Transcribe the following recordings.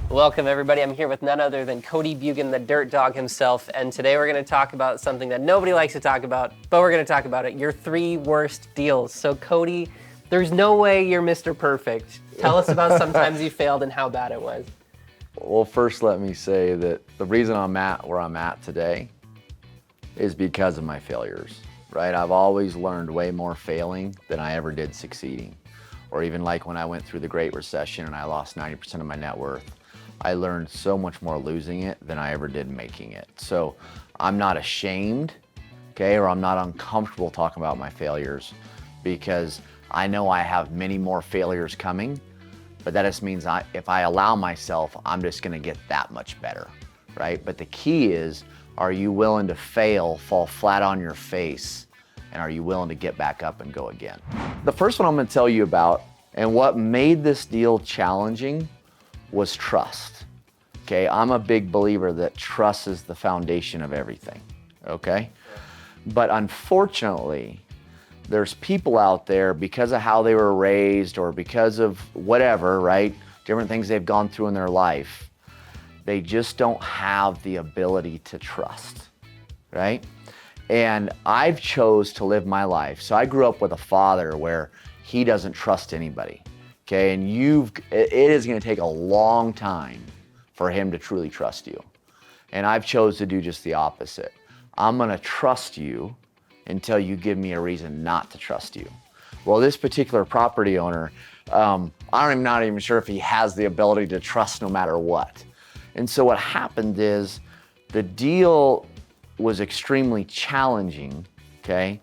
Welcome everybody, I'm here with none other than Cody Bugan, the dirt dog himself, and today we're going to talk about something that nobody likes to talk about, but we're going to talk about it, your 3 worst deals. So Cody, there's no way you're Mr. Perfect. Tell us about sometimes you failed and how bad it was. Well, first let me say that the reason I'm at where I'm at today is because of my failures, right? I've always learned way more failing than I ever did succeeding. Or even like when I went through the Great Recession and I lost 90% of my net worth, I learned so much more losing it than I ever did making it. So I'm not ashamed, okay, or I'm not uncomfortable talking about my failures because I know I have many more failures coming, but that just means if I allow myself, I'm just gonna get that much better, right? But the key is, are you willing to fail, fall flat on your face, and are you willing to get back up and go again? The first one I'm gonna tell you about, and what made this deal challenging, was trust, okay? I'm a big believer that trust is the foundation of everything, okay? But unfortunately, there's people out there, because of how they were raised or because of whatever, right? Different things they've gone through in their life, they just don't have the ability to trust, right? And I've chose to live my life. So I grew up with a father where he doesn't trust anybody. Okay, and it is gonna take a long time for him to truly trust you. And I've chose to do just the opposite. I'm gonna trust you until you give me a reason not to trust you. Well, this particular property owner, I'm not even sure if he has the ability to trust no matter what. And so what happened is the deal was extremely challenging, okay,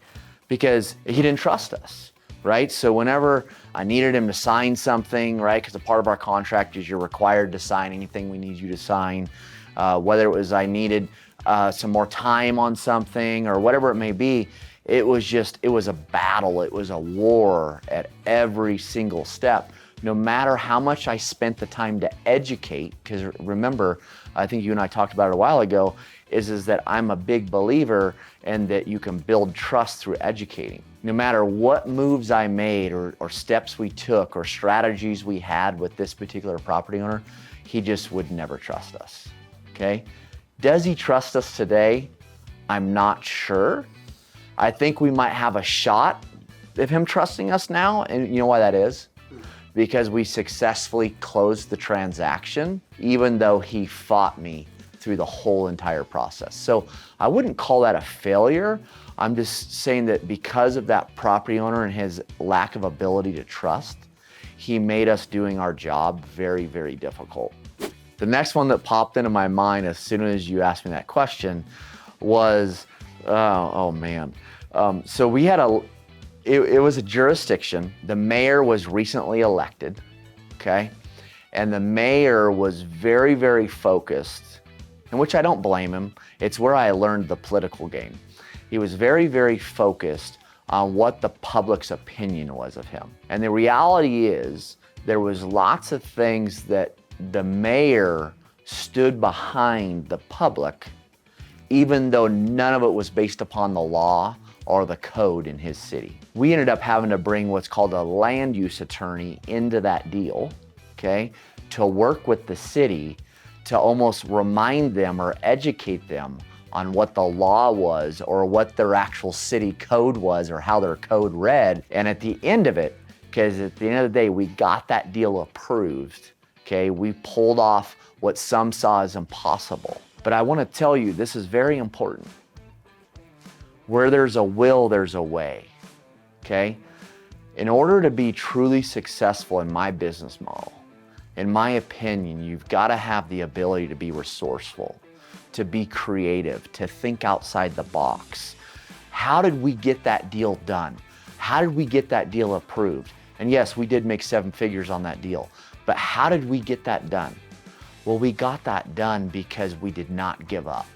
because he didn't trust us. Right? So whenever I needed him to sign something, right? Because a part of our contract is you're required to sign anything we need you to sign. Whether it was I needed some more time on something or whatever it may be, it was a battle. It was a war at every single step. No matter how much I spent the time to educate, because remember, I think you and I talked about it a while ago, is that I'm a big believer in that you can build trust through educating. No matter what moves I made or steps we took or strategies we had with this particular property owner, he just would never trust us, okay? Does he trust us today? I'm not sure. I think we might have a shot of him trusting us now, and you know why that is? Because we successfully closed the transaction, even though he fought me through the whole entire process. So I wouldn't call that a failure. I'm just saying that because of that property owner and his lack of ability to trust, he made us doing our job very, very difficult. The next one that popped into my mind as soon as you asked me that question was, oh man. So we had it was a jurisdiction. The mayor was recently elected, okay? And the mayor was very, very focused, in which I don't blame him. It's where I learned the political game. He was very, very focused on what the public's opinion was of him. And the reality is there was lots of things that the mayor stood behind the public, even though none of it was based upon the law or the code in his city. We ended up having to bring what's called a land use attorney into that deal, okay, to work with the city to almost remind them or educate them on what the law was or what their actual city code was or how their code read. And at the end of it, because at the end of the day, we got that deal approved, okay? We pulled off what some saw as impossible. But I want to tell you, this is very important. Where there's a will, there's a way, okay? In order to be truly successful in my business model, in my opinion, you've got to have the ability to be resourceful, to be creative, to think outside the box. How did we get that deal done? How did we get that deal approved? And yes, we did make 7 figures on that deal, but how did we get that done? Well, we got that done because we did not give up,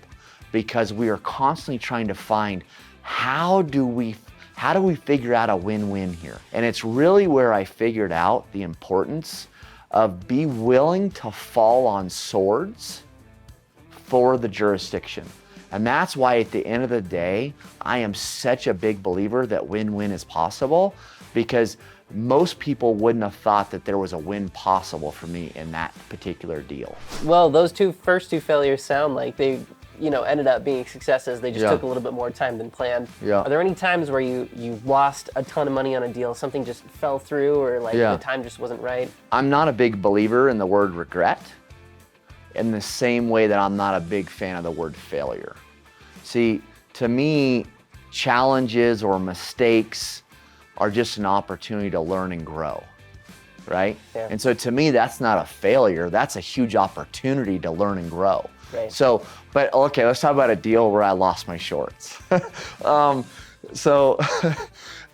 because we are constantly trying to find how do we figure out a win-win here? And it's really where I figured out the importance of be willing to fall on swords for the jurisdiction. And that's why at the end of the day, I am such a big believer that win-win is possible, because most people wouldn't have thought that there was a win possible for me in that particular deal. Well, those first two failures sound like they, ended up being successes. They just Yeah. took a little bit more time than planned. Yeah. Are there any times where you lost a ton of money on a deal, something just fell through, or like Yeah. the time just wasn't right? I'm not a big believer in the word regret in the same way that I'm not a big fan of the word failure. See, to me, challenges or mistakes are just an opportunity to learn and grow, right? Yeah. And so to me, that's not a failure. That's a huge opportunity to learn and grow. Right. So, but okay, let's talk about a deal where I lost my shorts. So,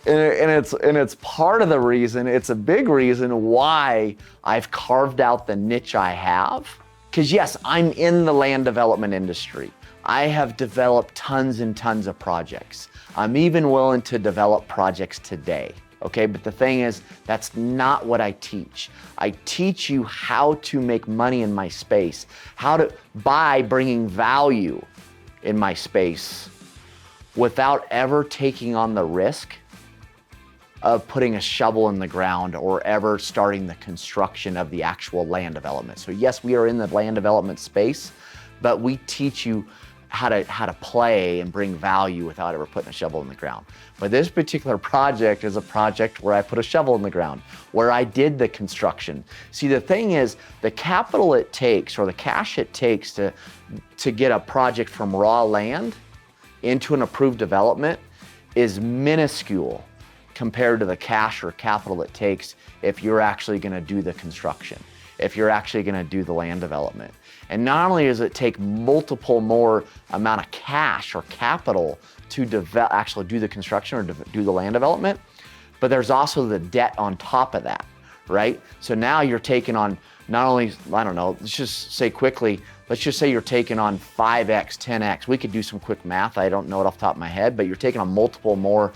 and it's part of the reason, it's a big reason why I've carved out the niche I have. Because yes, I'm in the land development industry. I have developed tons and tons of projects. I'm even willing to develop projects today, okay? But the thing is, that's not what I teach. I teach you how to make money in my space, by bringing value in my space without ever taking on the risk of putting a shovel in the ground or ever starting the construction of the actual land development. So yes, we are in the land development space, but we teach you how to play and bring value without ever putting a shovel in the ground. But this particular project is a project where I put a shovel in the ground, where I did the construction. See, the thing is, the capital it takes or the cash it takes to get a project from raw land into an approved development is minuscule compared to the cash or capital it takes if you're actually gonna do the construction, if you're actually gonna do the land development. And not only does it take multiple more amount of cash or capital to actually do the construction or do the land development, but there's also the debt on top of that, right? So now you're taking on not only, I don't know, let's just say quickly, let's just say you're taking on 5x, 10x. We could do some quick math. I don't know it off the top of my head, but you're taking on multiple more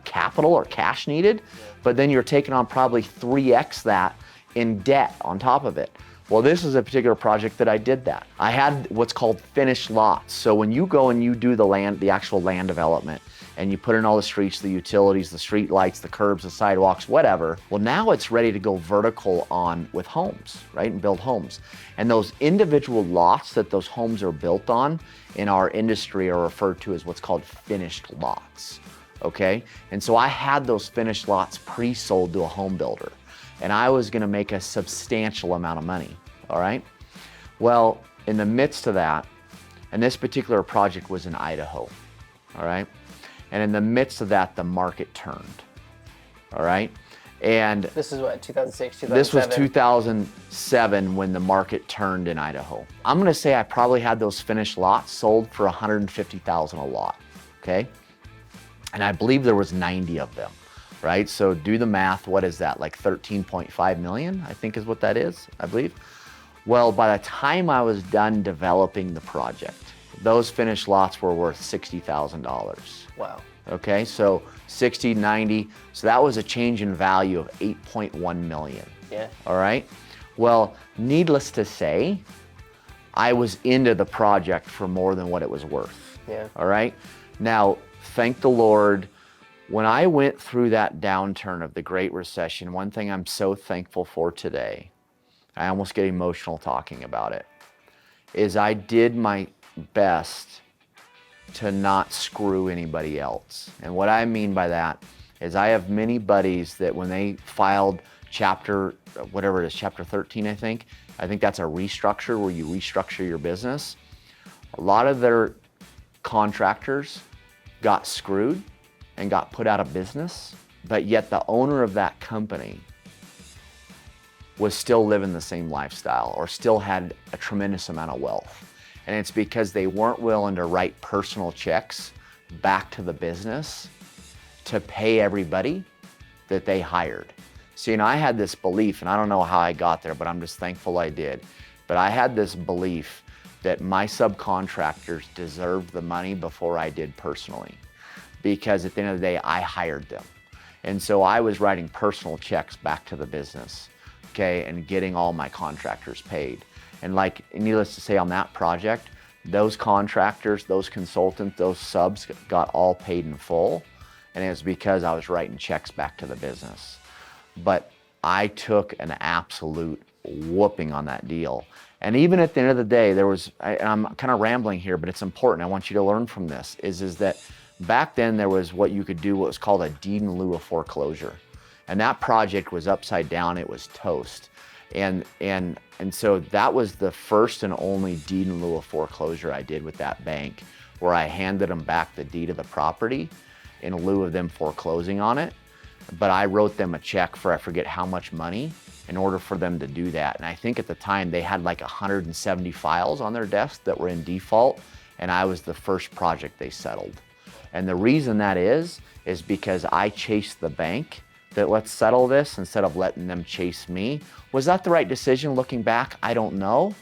capital or cash needed, but then you're taking on probably 3x that in debt on top of it. Well, this is a particular project that I did that. I had what's called finished lots. So when you go and you do the actual land development, and you put in all the streets, the utilities, the street lights, the curbs, the sidewalks, whatever, well, now it's ready to go vertical on with homes, right? And build homes. And those individual lots that those homes are built on in our industry are referred to as what's called finished lots, okay? And so I had those finished lots pre-sold to a home builder, and I was gonna make a substantial amount of money, all right? Well, in the midst of that, and this particular project was in Idaho, all right? And in the midst of that, the market turned, all right? And This is what, 2006, 2007? this was 2007 when the market turned in Idaho. I'm gonna say I probably had those finished lots sold for $150,000 a lot, okay? And I believe there was 90 of them, right? So do the math, what is that? Like 13.5 million, I think is what that is, I believe. Well, by the time I was done developing the project, those finished lots were worth $60,000. Wow. Okay, so 60, 90, so that was a change in value of 8.1 million. Yeah. All right, well, needless to say, I was into the project for more than what it was worth. Yeah. All right, now, thank the Lord, when I went through that downturn of the Great Recession, one thing I'm so thankful for today, I almost get emotional talking about it, is I did my best to not screw anybody else. And what I mean by that is I have many buddies that when they filed chapter 13, I think that's a restructure where you restructure your business. A lot of their contractors got screwed and got put out of business, but yet the owner of that company was still living the same lifestyle or still had a tremendous amount of wealth. And it's because they weren't willing to write personal checks back to the business to pay everybody that they hired. See, and I had this belief, and I don't know how I got there, but I'm just thankful I did. But I had this belief that my subcontractors deserved the money before I did personally, because at the end of the day, I hired them. And so I was writing personal checks back to the business, okay, and getting all my contractors paid. And like, needless to say, on that project, those contractors, those consultants, those subs got all paid in full. and it was because I was writing checks back to the business. But I took an absolute whooping on that deal. And even at the end of the day, there was, and I'm kind of rambling here, but it's important. I want you to learn from this, is that back then there was what you could do, what was called a deed in lieu of foreclosure. And that project was upside down, it was toast. And so that was the first and only deed in lieu of foreclosure I did with that bank, where I handed them back the deed of the property in lieu of them foreclosing on it. But I wrote them a check for I forget how much money in order for them to do that. And I think at the time they had like 170 files on their desk that were in default, and I was the first project they settled. And the reason that is because I chased the bank that let's settle this instead of letting them chase me. Was that the right decision looking back? I don't know,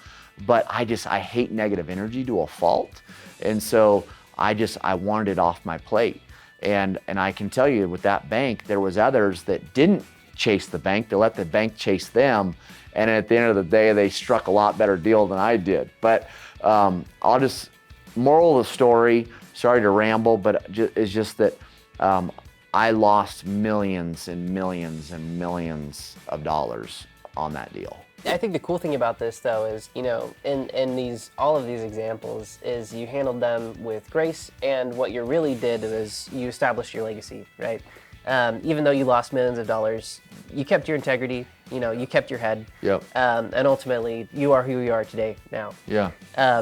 but I hate negative energy to a fault. And so I wanted it off my plate. And I can tell you with that bank, there was others that didn't chase the bank, they let the bank chase them. And at the end of the day, they struck a lot better deal than I did. But moral of the story, sorry to ramble, but it's just that I lost millions and millions and millions of dollars on that deal. I think the cool thing about this, though, is, you know, in all of these examples, is you handled them with grace, and what you really did was you established your legacy, right? Even though you lost millions of dollars, you kept your integrity, you know, you kept your head. Yep. And ultimately, you are who you are today now. Yeah.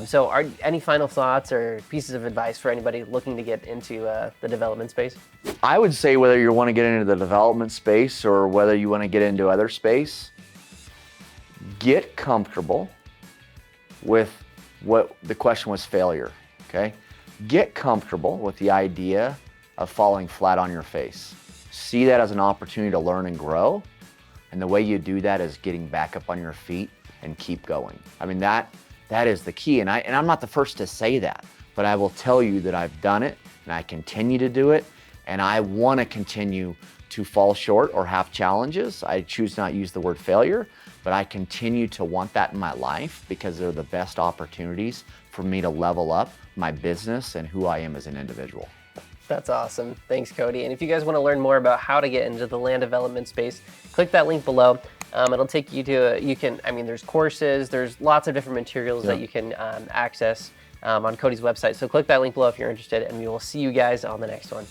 So are any final thoughts or pieces of advice for anybody looking to get into the development space? I would say whether you want to get into the development space or whether you want to get into other space, get comfortable with what the question was, failure, okay? Get comfortable with the idea of falling flat on your face. See that as an opportunity to learn and grow. And the way you do that is getting back up on your feet and keep going. I mean, that is the key. And I'm not the first to say that, but I will tell you that I've done it and I continue to do it. And I want to continue to fall short or have challenges. I choose not to use the word failure, but I continue to want that in my life because they're the best opportunities for me to level up my business and who I am as an individual. That's awesome. Thanks, Cody. And if you guys want to learn more about how to get into the land development space, click that link below. It'll take you to, there's courses, there's lots of different materials that you can access on Cody's website. So click that link below if you're interested, and we will see you guys on the next one.